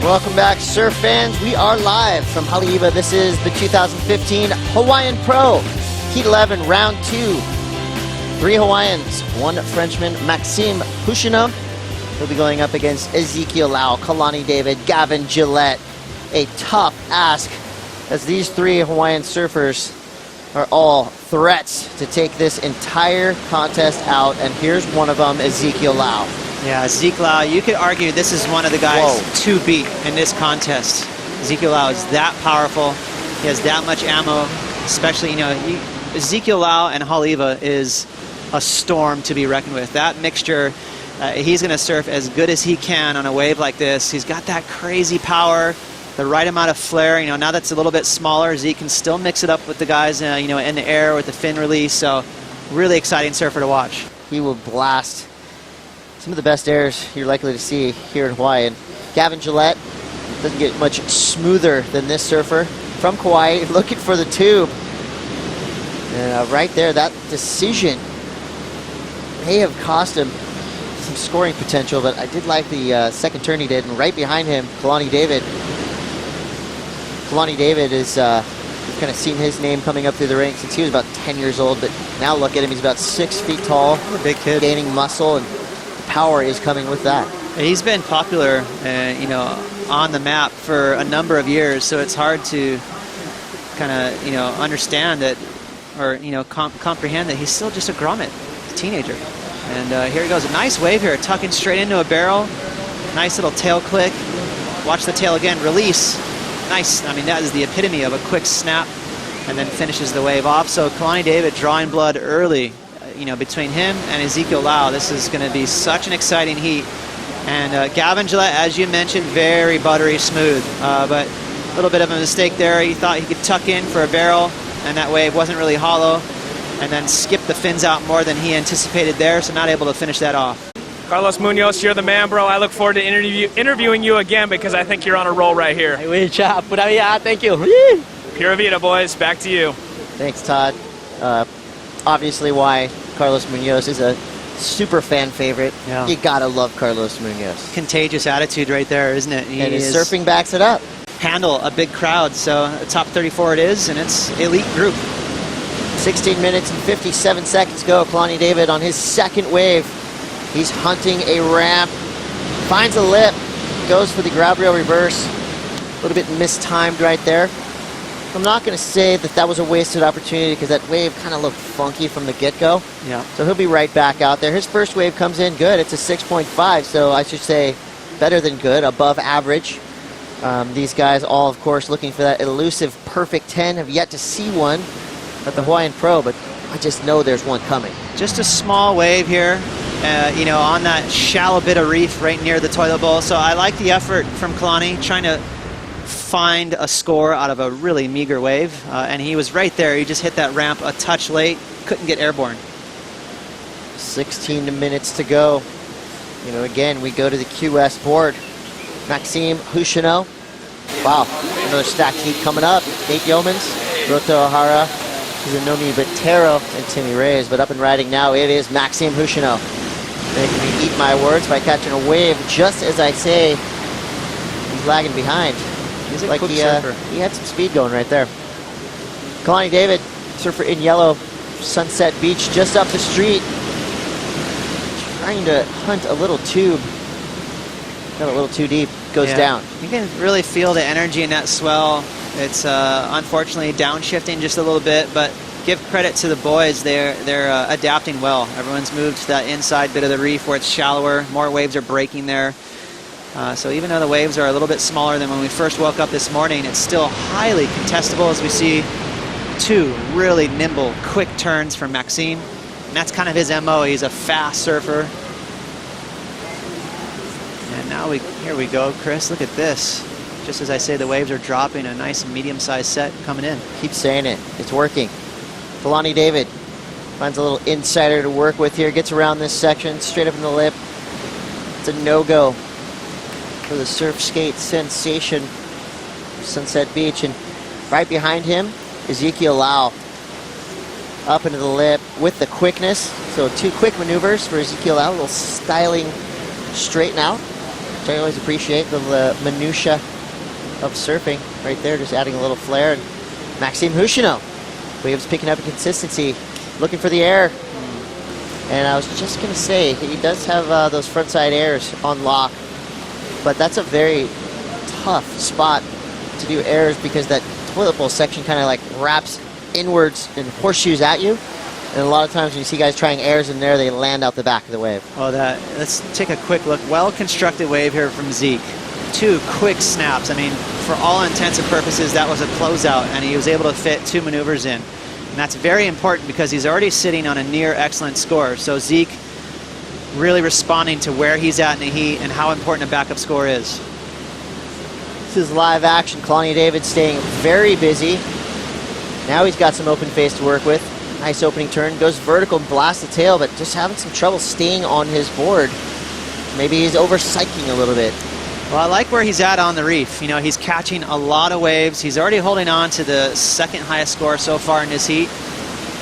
Welcome back, surf fans. We are live from Haleiwa. This is the 2015 Hawaiian Pro Heat 11 Round 2. 3 Hawaiians, 1 Frenchman, Maxime Hushino. He'll be going up against Ezekiel Lau, Kalani David, Gavin Gillette. A tough ask, as these 3 Hawaiian surfers are all threats to take this entire contest out. And here's one of them, Ezekiel Lau. Yeah, Zeke Lau, you could argue this is one of the guys to beat in this contest. Ezekiel Lau is that powerful. He has that much ammo, especially, Ezekiel Lau and Haleiwa is a storm to be reckoned with. That mixture, he's going to surf as good as he can on a wave like this. He's got that crazy power, the right amount of flare. Now that's a little bit smaller, Zeke can still mix it up with the guys, in the air with the fin release. So really exciting surfer to watch. He will blast some of the best airs you're likely to see here in Hawaii. And Gavin Gillette doesn't get much smoother than this surfer from Kauai, looking for the tube. And right there, that decision may have cost him some scoring potential, but I did like the second turn he did. And right behind him, Kalani David. Kalani David is, you've kind of seen his name coming up through the ranks since he was about 10 years old, but now look at him, he's about 6 feet tall. A big kid. Gaining muscle, and power is coming with that. He's been popular, on the map for a number of years, so it's hard to kind of, understand that, or, comprehend that he's still just a grommet, a teenager. And here he goes, a nice wave here, tucking straight into a barrel. Nice little tail click. Watch the tail again, release. Nice, that is the epitome of a quick snap, and then finishes the wave off. So Kalani David drawing blood early. Between him and Ezekiel Lau, this is going to be such an exciting heat. And Gavin Gillette, as you mentioned, very buttery smooth, but a little bit of a mistake there. He thought he could tuck in for a barrel, and that wave wasn't really hollow, and then skipped the fins out more than he anticipated there, so not able to finish that off. Carlos Munoz, you're the man, bro. I look forward to interviewing you again, because I think you're on a roll right here. Thank you. Pura Vida, boys. Back to you. Thanks, Todd. Obviously why Carlos Munoz is a super fan favorite. Yeah. You gotta love Carlos Munoz. Contagious attitude right there, isn't it? And his surfing backs it up. Handle a big crowd, so top 34 it is, and it's elite group. 16 minutes and 57 seconds go. Kalani David on his second wave. He's hunting a ramp, finds a lip, goes for the grab rail reverse. A little bit mistimed right there. I'm not going to say that that was a wasted opportunity, because that wave kind of looked funky from the get-go. Yeah. So he'll be right back out there. His first wave comes in good. It's a 6.5, so I should say better than good, above average. These guys all, of course, looking for that elusive perfect 10. Have yet to see one at the Hawaiian Pro, but I just know there's one coming. Just a small wave here, on that shallow bit of reef right near the toilet bowl. So I like the effort from Kalani, trying to find a score out of a really meager wave, and he was right there. He just hit that ramp a touch late, couldn't get airborne. 16 minutes to go. Again, we go to the QS board. Maxime Hushino. Wow, another stacked heat coming up. Nate Yeomans, Roto O'Hara, Izanomi Botero, and Timmy Reyes. But up and riding now, it is Maxime Hushino. Making me eat my words by catching a wave just as I say he's lagging behind. He's like he had some speed going right there. Kalani David, surfer in yellow, Sunset Beach, just up the street. Trying to hunt a little tube. Got a little too deep, goes down. You can really feel the energy in that swell. It's unfortunately downshifting just a little bit, but give credit to the boys. They're adapting well. Everyone's moved to that inside bit of the reef where it's shallower. More waves are breaking there. So even though the waves are a little bit smaller than when we first woke up this morning, it's still highly contestable, as we see 2 really nimble, quick turns from Maxime. And that's kind of his MO. He's a fast surfer. And now here we go, Chris. Look at this. Just as I say, the waves are dropping. A nice medium-sized set coming in. Keep saying it. It's working. Kalani David finds a little insider to work with here. Gets around this section, straight up in the lip. It's a no-go for the surf skate sensation, Sunset Beach. And right behind him, Ezekiel Lau. Up into the lip with the quickness. So 2 quick maneuvers for Ezekiel Lau. A little styling straighten out. which I always appreciate, the minutia of surfing right there, just adding a little flair. And Maxime Houchino, waves picking up in consistency, looking for the air. And I was just going to say, he does have those frontside airs on lock, but that's a very tough spot to do airs because that toilet bowl section kind of like wraps inwards and horseshoes at you. And a lot of times when you see guys trying airs in there, they land out the back of the wave. Oh, let's take a quick look. Well-constructed wave here from Zeke. 2 quick snaps. I mean, for all intents and purposes, that was a closeout, and he was able to fit 2 maneuvers in. And that's very important because he's already sitting on a near excellent score. So Zeke really responding to where he's at in the heat and how important a backup score is. This is live action. Kalani David staying very busy. Now he's got some open face to work with. Nice opening turn. Goes vertical and blasts the tail, but just having some trouble staying on his board. Maybe he's over-psyching a little bit. Well, I like where he's at on the reef. You know, he's catching a lot of waves. He's already holding on to the 2nd highest score so far in this heat.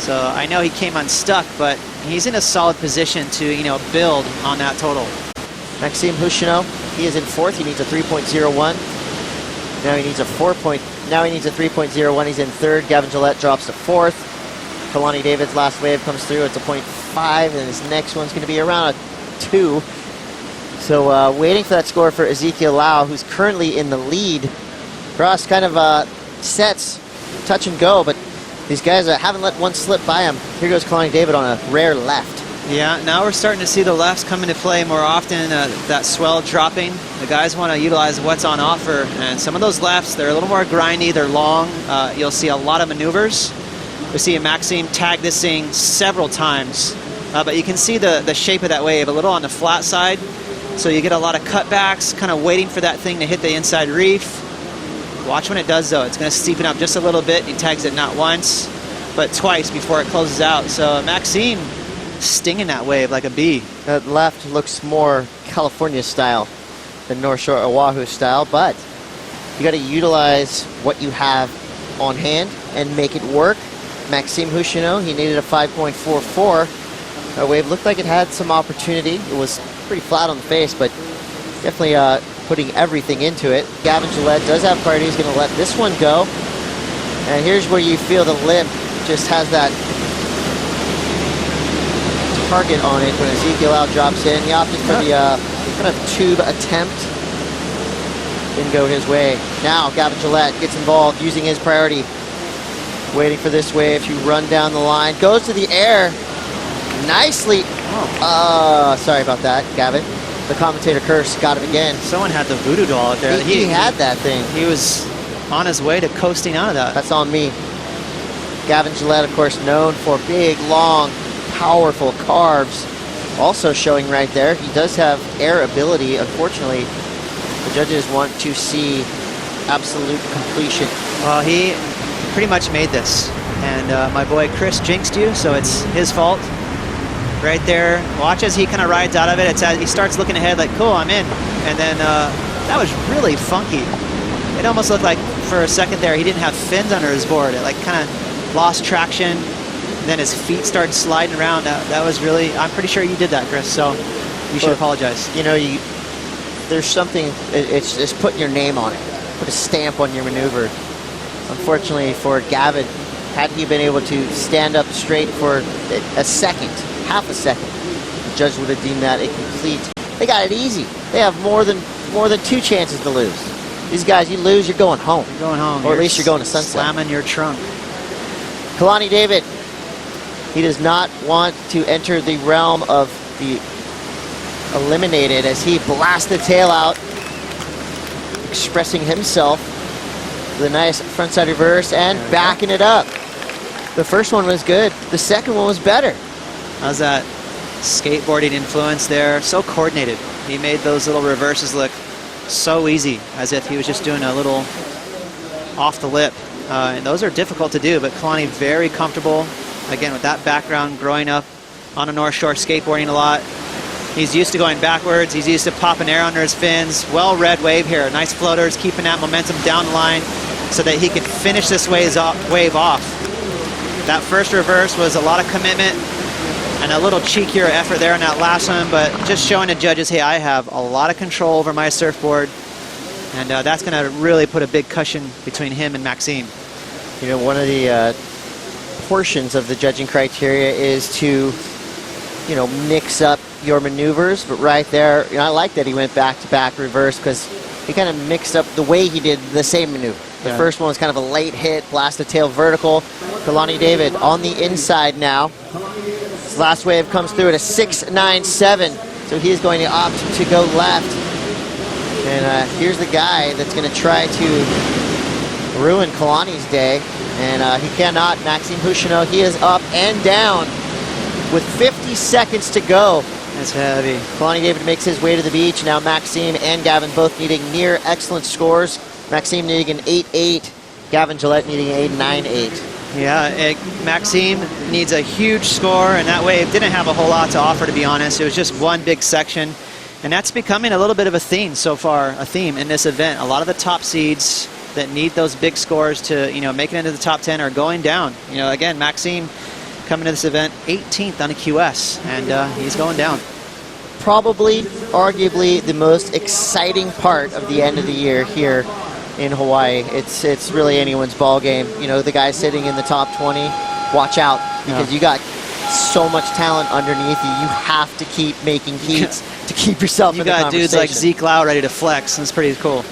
So I know he came unstuck, but he's in a solid position to, you know, build on that total. Maxime Houchino, he is in 4th. He needs a 3.01. Now he needs a 3.01. He's in 3rd. Gavin Gillette drops to 4th. Kalani David's last wave comes through. It's a 0.5, and his next one's going to be around a 2. So waiting for that score for Ezekiel Lau, who's currently in the lead. Cross kind of sets, touch and go, but these guys haven't let one slip by him. Here goes Kalani David on a rare left. Yeah, now we're starting to see the lefts come into play more often, that swell dropping. The guys want to utilize what's on offer, and some of those lefts, they're a little more grindy, they're long. You'll see a lot of maneuvers. We see Maxime tag this thing several times, but you can see the shape of that wave, a little on the flat side. So you get a lot of cutbacks, kind of waiting for that thing to hit the inside reef. Watch when it does, though. It's going to steepen up just a little bit. He tags it not once, but twice before it closes out. So Maxime stinging that wave like a bee. That left looks more California style than North Shore Oahu style, but you got to utilize what you have on hand and make it work. Maxime Houchino, he needed a 5.44. That wave looked like it had some opportunity. It was pretty flat on the face, but definitely putting everything into it. Gavin Gillette does have priority. He's going to let this one go. And here's where you feel the lip just has that target on it when Ezekiel Lau drops in. He opted for the kind of tube attempt. Didn't go his way. Now Gavin Gillette gets involved using his priority. Waiting for this wave to run down the line. Goes to the air. Nicely. Sorry about that, Gavin. The commentator curse got him again. Someone had the voodoo doll out there. He had that thing. He was on his way to coasting out of that. That's on me. Gavin Gillette, of course, known for big, long, powerful carves. Also showing right there, he does have air ability. Unfortunately, the judges want to see absolute completion. Well, he pretty much made this. And my boy Chris jinxed you, so it's his fault. Right there, watch as he kind of rides out of it. He starts looking ahead like, cool, I'm in. And then that was really funky. It almost looked like for a second there he didn't have fins under his board. It like kind of lost traction. And then his feet started sliding around. That was really, I'm pretty sure you did that, Chris, so you should apologize. You know, there's something, it's just putting your name on it. Put a stamp on your maneuver. Unfortunately for Gavin, had he been able to stand up straight for a second, half a second, the judge would have deemed that incomplete. They got it easy. They have more than 2 chances to lose. These guys, you lose, you're going home. You're going home. Or at least you're going to sunset. Slamming your trunk. Kalani David, he does not want to enter the realm of the eliminated as he blasts the tail out, expressing himself with a nice frontside reverse and backing it up. The first one was good. The second one was better. How's that skateboarding influence there? So coordinated. He made those little reverses look so easy, as if he was just doing a little off the lip. And those are difficult to do, but Kalani very comfortable. Again, with that background, growing up on the North Shore skateboarding a lot. He's used to going backwards. He's used to popping air under his fins. Well-read wave here. Nice floaters, keeping that momentum down the line so that he could finish this wave off. That first reverse was a lot of commitment. And a little cheekier effort there on that last one, but just showing the judges, hey, I have a lot of control over my surfboard, and that's going to really put a big cushion between him and Maxime. You know, one of the portions of the judging criteria is to, you know, mix up your maneuvers, but right there, you know, I like that he went back-to-back reverse because he kind of mixed up the way he did the same maneuver. The first one was kind of a late hit, blasted tail vertical. Kalani David on the inside now. His last wave comes through at a 6.97, so he is going to opt to go left. And here's the guy that's going to try to ruin Kalani's day, and he cannot. Maxime Houchonneau, he is up and down with 50 seconds to go. That's heavy. Kalani David makes his way to the beach. Now Maxime and Gavin both needing near excellent scores. Maxime needing an 8.8, Gavin Gillette needing an 8.98. Yeah, Maxime needs a huge score, and that wave didn't have a whole lot to offer, to be honest. It was just one big section, and that's becoming a little bit of a theme so far, a theme in this event. A lot of the top seeds that need those big scores to, you know, make it into the top 10 are going down. You know, again, Maxime coming to this event 18th on a QS, and he's going down. Probably, arguably, the most exciting part of the end of the year here in Hawaii. It's really anyone's ball game. You know, the guy sitting in the top 20, watch out, because you got so much talent underneath you. You have to keep making heats to keep yourself in the conversation. You got dudes like Zeke Lau ready to flex. That's pretty cool.